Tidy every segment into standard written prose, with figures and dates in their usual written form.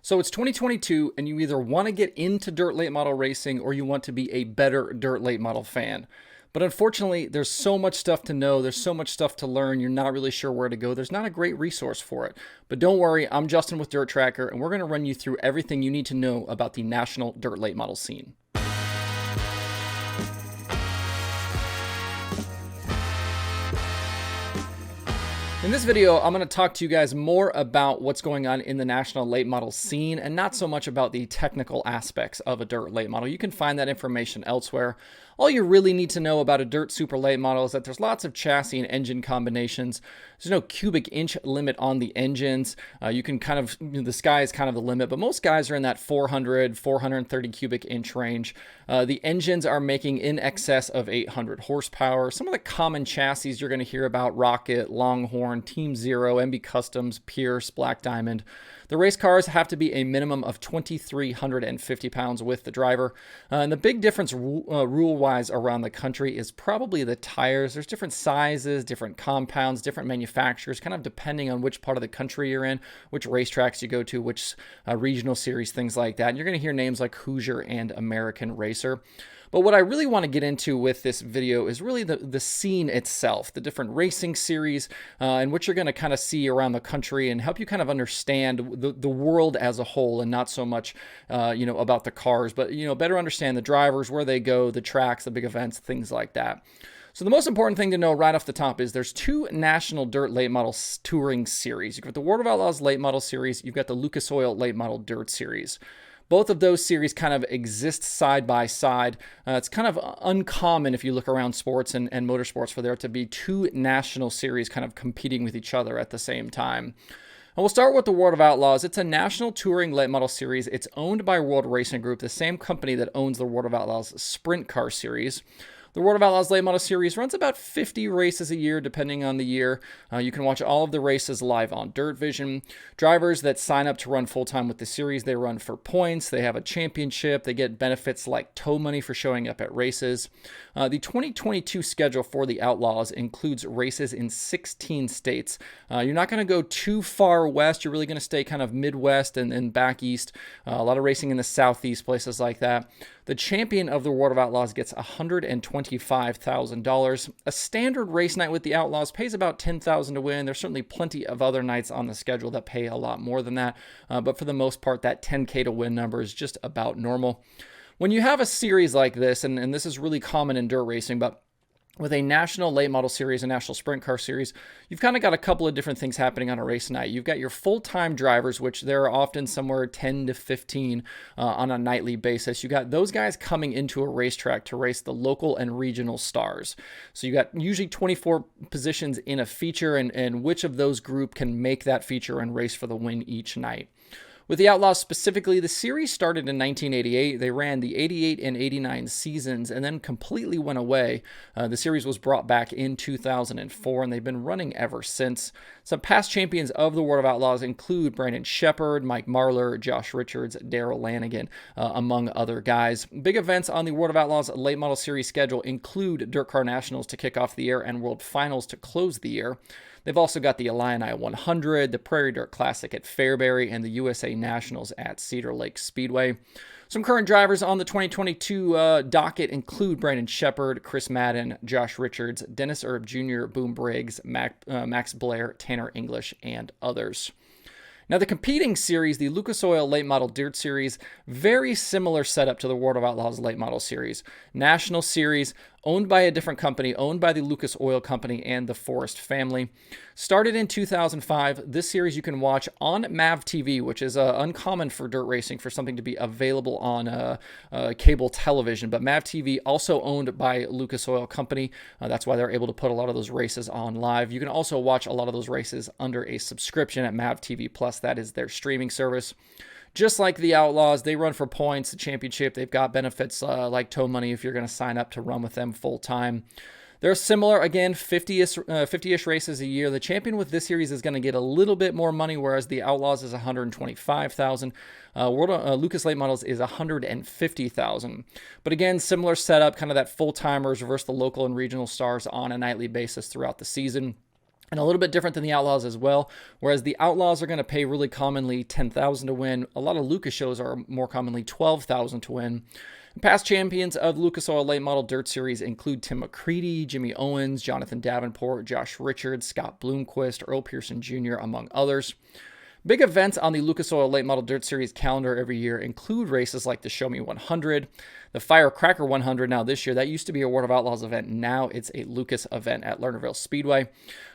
So it's 2022 and you either want to get into dirt late model racing or you want to be a better dirt late model fan. But unfortunately, there's so much stuff to know. There's so much stuff to learn. You're not really sure where to go. There's not a great resource for it. But don't worry, I'm Justin with DIRTRACKR, and we're going to run you through everything you need to know about the national dirt late model scene. In this video, I'm going to talk to you guys more about what's going on in the national late model scene and not so much about the technical aspects of a dirt late model. You can find that information elsewhere. All you really need to know about a dirt super late model is that there's lots of chassis and engine combinations. There's no cubic inch limit on the engines. You can kind of, the sky is kind of the limit, but most guys are in that 400, 430 cubic inch range. The engines are making in excess of 800 horsepower. Some of the common chassis you're going to hear about: Rocket, Longhorn, Team Zero, MB Customs, Pierce, Black Diamond. The race cars have to be a minimum of 2,350 pounds with the driver. And the big difference rule-wise around the country is probably the tires. There's different sizes, different compounds, different manufacturers, kind of depending on which part of the country you're in, which racetracks you go to, which regional series, things like that. And you're going to hear names like Hoosier and American Racer. But what I really want to get into with this video is really the scene itself, the different racing series, and what you're going to kind of see around the country and help you kind of understand the world as a whole, and not so much, about the cars, but, better understand the drivers, where they go, the tracks, the big events, things like that. So the most important thing to know right off the top is there's two national dirt late model touring series. You've got the World of Outlaws Late Model Series. You've got the Lucas Oil Late Model Dirt Series. Both of those series kind of exist side by side. It's kind of uncommon if you look around sports and motorsports for there to be two national series kind of competing with each other at the same time. And we'll start with the World of Outlaws. It's a national touring late model series. It's owned by World Racing Group, the same company that owns the World of Outlaws Sprint Car Series. The World of Outlaws Late Model Series runs about 50 races a year, depending on the year. You can watch all of the races live on Dirt Vision. Drivers that sign up to run full-time with the series, they run for points. They have a championship. They get benefits like tow money for showing up at races. The 2022 schedule for the Outlaws includes races in 16 states. You're not going to go too far west. You're really going to stay kind of Midwest and back east. A lot of racing in the Southeast, places like that. The champion of the World of Outlaws gets $125,000. A standard race night with the Outlaws pays about $10,000 to win. There's certainly plenty of other nights on the schedule that pay a lot more than that. But for the most part, that $10K to win number is just about normal. When you have a series like this, and this is really common in dirt racing, but with a national late model series, a national sprint car series, you've kind of got a couple of different things happening on a race night. You've got your full-time drivers, which there are often somewhere 10 to 15 on a nightly basis. You got those guys coming into a racetrack to race the local and regional stars. So you got usually 24 positions in a feature, and which of those group can make that feature and race for the win each night. With the Outlaws specifically, the series started in 1988. They ran the 88 and 89 seasons and then completely went away. The series was brought back in 2004, and they've been running ever since. Some past champions of the World of Outlaws include Brandon Shepard, Mike Marlar, Josh Richards, Darrell Lanigan, among other guys. Big events on the World of Outlaws Late Model Series schedule include DIRTRACKR Nationals to kick off the year and World Finals to close the year. They've also got the Illini 100, the Prairie Dirt Classic at Fairbury, and the USA Nationals at Cedar Lake Speedway. Some current drivers on the 2022 docket include Brandon Shepard, Chris Madden, Josh Richards, Dennis Erb Jr., Boom Briggs, Max Blair, Tanner English, and others. Now, the competing series, the Lucas Oil Late Model Dirt Series, very similar setup to the World of Outlaws Late Model Series. National series, owned by a different company, owned by the Lucas Oil Company and the Forrest family. Started in 2005, this series you can watch on MAV TV, which is uncommon for dirt racing for something to be available on cable television. But MAV TV, also owned by Lucas Oil Company. That's why they're able to put a lot of those races on live. You can also watch a lot of those races under a subscription at MAV TV Plus. That is their streaming service. Just like the Outlaws, they run for points, the championship. They've got benefits like tow money if you're going to sign up to run with them full time. They're similar, again, 50-ish races a year. The champion with this series is going to get a little bit more money, whereas the Outlaws is $125,000. Lucas Late Models is $150,000. But again, similar setup, kind of that full-timers versus the local and regional stars on a nightly basis throughout the season. and a little bit different than the Outlaws as well. Whereas the Outlaws are going to pay really commonly $10,000 to win, a lot of Lucas shows are more commonly $12,000 to win. Past champions of Lucas Oil Late Model Dirt Series include Tim McCreadie, Jimmy Owens, Jonathan Davenport, Josh Richards, Scott Bloomquist, Earl Pearson Jr., among others. Big events on the Lucas Oil Late Model Dirt Series calendar every year include races like the Show Me 100, the Firecracker 100 now this year. That used to be a World of Outlaws event. Now it's a Lucas event at Lernerville Speedway.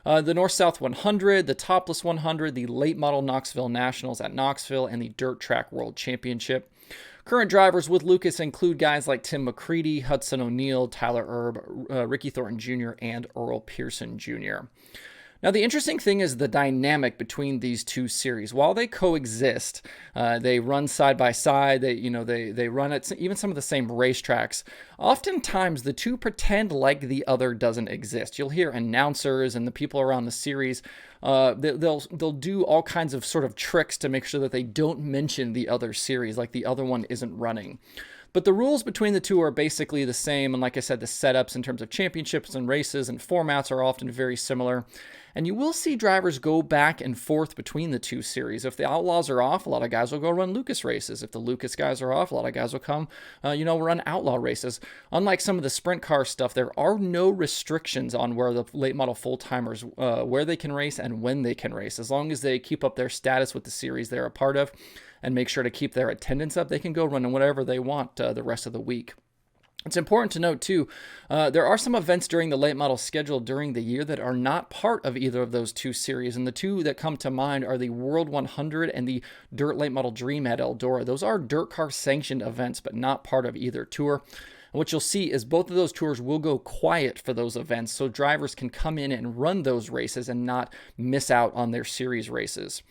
The North-South 100, the Topless 100, the Late Model Knoxville Nationals at Knoxville, and the Dirt Track World Championship. Current drivers with Lucas include guys like Tim McCreadie, Hudson O'Neill, Tyler Erb, Ricky Thornton Jr., and Earl Pearson Jr. Now, the interesting thing is the dynamic between these two series. While they coexist, they run side by side. They run at even some of the same racetracks. Oftentimes, the two pretend like the other doesn't exist. You'll hear announcers and the people around the series. They'll do all kinds of sort of tricks to make sure that they don't mention the other series, like the other one isn't running. But the rules between the two are basically the same. And like I said, the setups in terms of championships and races and formats are often very similar. And you will see drivers go back and forth between the two series. If the Outlaws are off, a lot of guys will go run Lucas races. If the Lucas guys are off, a lot of guys will come, run Outlaw races. Unlike some of the sprint car stuff, there are no restrictions on where the late model full-timers, where they can race and when they can race. As long as they keep up their status with the series they're a part of and make sure to keep their attendance up, they can go run whatever they want the rest of the week. It's important to note, too, there are some events during the late model schedule during the year that are not part of either of those two series. And the two that come to mind are the World 100 and the Dirt Late Model Dream at Eldora. Those are DIRTRACKR sanctioned events, but not part of either tour. And what you'll see is both of those tours will go quiet for those events, so drivers can come in and run those races and not miss out on their series races.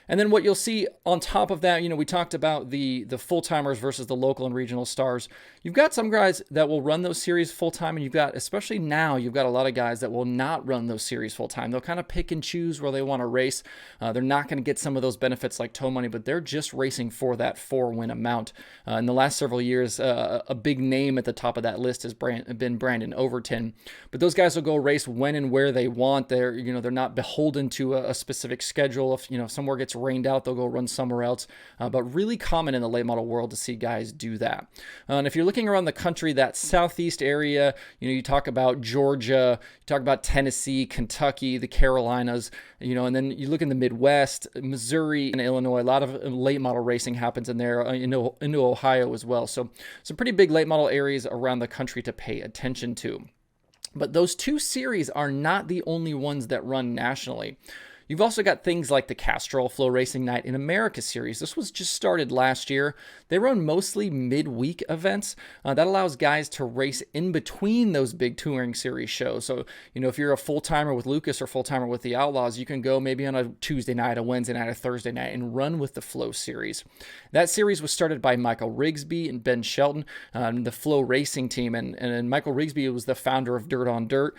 And then what you'll see on top of that, we talked about the full-timers versus the local and regional stars. You've got some guys that will run those series full-time, and especially now, you've got a lot of guys that will not run those series full-time. They'll kind of pick and choose where they want to race. They're not going to get some of those benefits like tow money, but they're just racing for that 4-win amount. In the last several years, a big name at the top of that list has been Brandon Overton. But those guys will go race when and where they want. They're not beholden to a specific schedule. If somewhere gets rained out, they'll go run somewhere else. But really common in the late model world to see guys do that. And if you're looking around the country, that southeast area, you talk about Georgia, you talk about Tennessee, Kentucky, the Carolinas, and then you look in the Midwest, Missouri and Illinois. A lot of late model racing happens in there, into Ohio as well. So some pretty big late model areas around the country to pay attention to. But those two series are not the only ones that run nationally. You've also got things like the Castrol FloRacing Night in America series. This was just started last year. They run mostly midweek events. That allows guys to race in between those big touring series shows. So, if you're a full-timer with Lucas or full-timer with the Outlaws, you can go maybe on a Tuesday night, a Wednesday night, a Thursday night, and run with the Flow series. That series was started by Michael Rigsby and Ben Shelton, the Flow Racing team. And Michael Rigsby was the founder of Dirt on Dirt.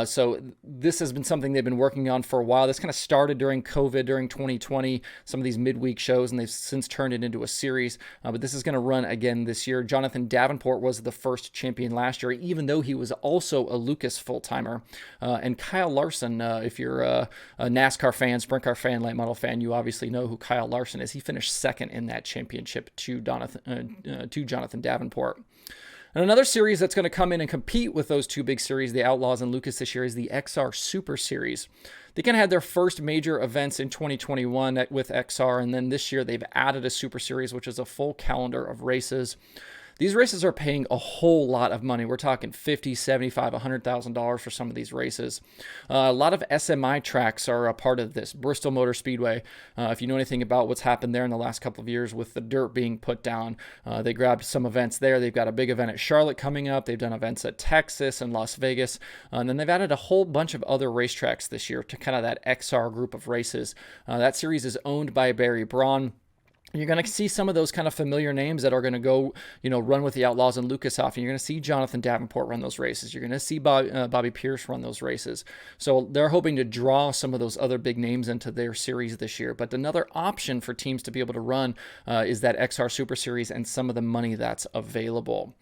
So this has been something they've been working on for a while. This kind of started during COVID, during 2020, some of these midweek shows, and they've since turned it into a series. But this is going to run again this year. Jonathan Davenport was the first champion last year, even though he was also a Lucas full-timer. And Kyle Larson, if you're a NASCAR fan, sprint car fan, late model fan, you obviously know who Kyle Larson is. He finished second in that championship to Jonathan Davenport. And another series that's going to come in and compete with those two big series, the Outlaws and Lucas this year, is the XR Super Series. They kind of had their first major events in 2021 with XR, and then this year they've added a Super Series, which is a full calendar of races. These races are paying a whole lot of money. We're talking $50,000, $75,000, $100,000 for some of these races. A lot of SMI tracks are a part of this. Bristol Motor Speedway, if you know anything about what's happened there in the last couple of years with the dirt being put down, they grabbed some events there. They've got a big event at Charlotte coming up. They've done events at Texas and Las Vegas. And then they've added a whole bunch of other racetracks this year to kind of that XR group of races. That series is owned by Barry Braun. You're going to see some of those kind of familiar names that are going to go, run with the Outlaws and Lucas off. And you're going to see Jonathan Davenport run those races. You're going to see Bobby Pierce run those races. So they're hoping to draw some of those other big names into their series this year. But another option for teams to be able to run is that XR Super Series and some of the money that's available.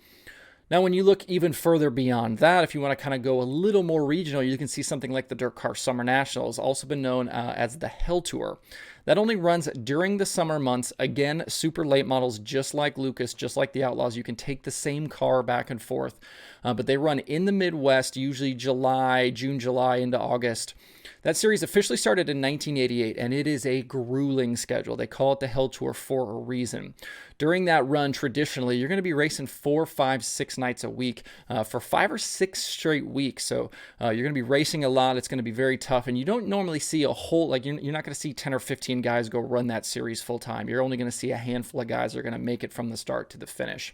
Now, when you look even further beyond that, if you want to kind of go a little more regional, you can see something like the DIRTRACKR Summer Nationals, also been known as the Hell Tour. That only runs during the summer months. Again, super late models, just like Lucas, just like the Outlaws. You can take the same car back and forth, but they run in the Midwest, usually June, July into August. That series officially started in 1988, and it is a grueling schedule. They call it the Hell Tour for a reason. During that run, traditionally, you're going to be racing 4, 5, 6 nights a week for 5 or 6 straight weeks. So you're going to be racing a lot. It's going to be very tough, and you don't normally see a whole, like you're not going to see 10 or 15 guys go run that series full time. You're only going to see a handful of guys that are going to make it from the start to the finish.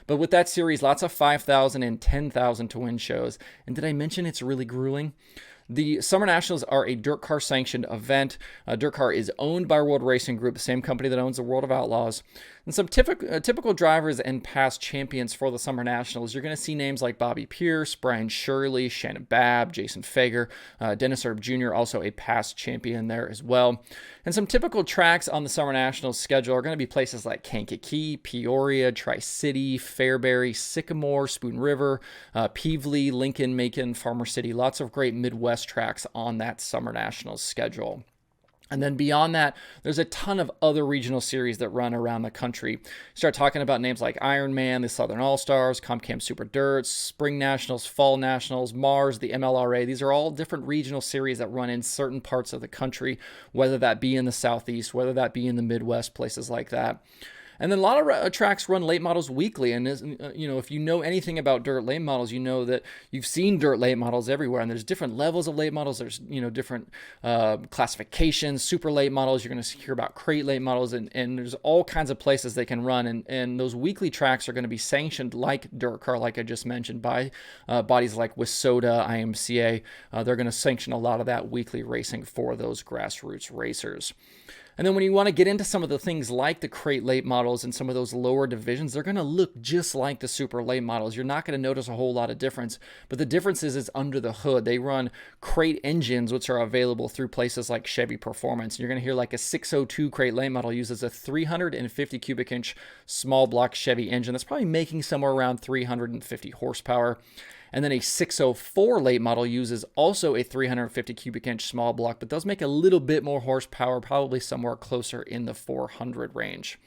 But with that series, lots of 5,000 and 10,000 to win shows. And did I mention it's really grueling? The Summer Nationals are a DIRTcar sanctioned event. DIRTcar is owned by World Racing Group, the same company that owns the World of Outlaws. And some typical drivers and past champions for the Summer Nationals, you're going to see names like Bobby Pierce, Brian Shirley, Shannon Babb, Jason Fager, Dennis Erb Jr., also a past champion there as well. And some typical tracks on the Summer Nationals schedule are going to be places like Kankakee, Peoria, Tri-City, Fairbury, Sycamore, Spoon River, Peevely, Lincoln, Macon, Farmer City. Lots of great Midwest tracks on that Summer Nationals schedule. And then beyond that, there's a ton of other regional series that run around the country. Start talking about names like Ironman, the Southern All-Stars, Comp Cam Super Dirt, Spring Nationals, Fall Nationals, Mars, the MLRA. These are all different regional series that run in certain parts of the country, whether that be in the Southeast, whether that be in the Midwest, places like that. And then a lot of tracks run late models weekly. And, if you know anything about dirt late models, you know that you've seen dirt late models everywhere. And there's different levels of late models. There's, different classifications, super late models. You're going to hear about crate late models. And there's all kinds of places they can run. And those weekly tracks are going to be sanctioned like DIRTcar, like I just mentioned, by bodies like WISSOTA, IMCA. They're going to sanction a lot of that weekly racing for those grassroots racers. And then when you want to get into some of the things like the crate late models and some of those lower divisions, they're going to look just like the super late models. You're not going to notice a whole lot of difference, but the difference is under the hood. They run crate engines, which are available through places like Chevy Performance. You're going to hear like a 602 crate late model uses a 350 cubic inch small block Chevy engine. That's probably making somewhere around 350 horsepower. And then a 604 late model uses also a 350 cubic inch small block, but does make a little bit more horsepower, probably somewhere closer in the 400 range.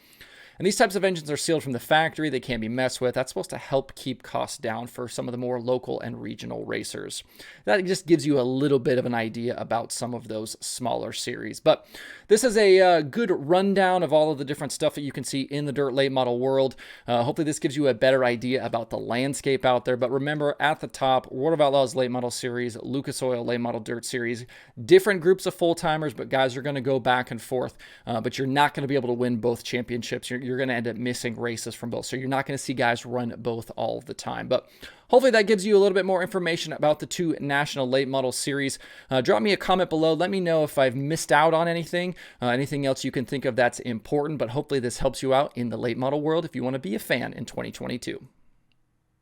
And these types of engines are sealed from the factory. They can't be messed with. That's supposed to help keep costs down for some of the more local and regional racers. That just gives you a little bit of an idea about some of those smaller series. But this is a good rundown of all of the different stuff that you can see in the dirt late model world. Hopefully this gives you a better idea about the landscape out there. But remember, at the top, World of Outlaws Late Model Series, Lucas Oil Late Model Dirt Series, different groups of full-timers, but guys are going to go back and forth. But you're not going to be able to win both championships. You're going to end up missing races from both. So you're not going to see guys run both all the time. But hopefully that gives you a little bit more information about the two national late model series. Drop me a comment below. Let me know if I've missed out on anything else you can think of that's important. But hopefully this helps you out in the late model world if you want to be a fan in 2022.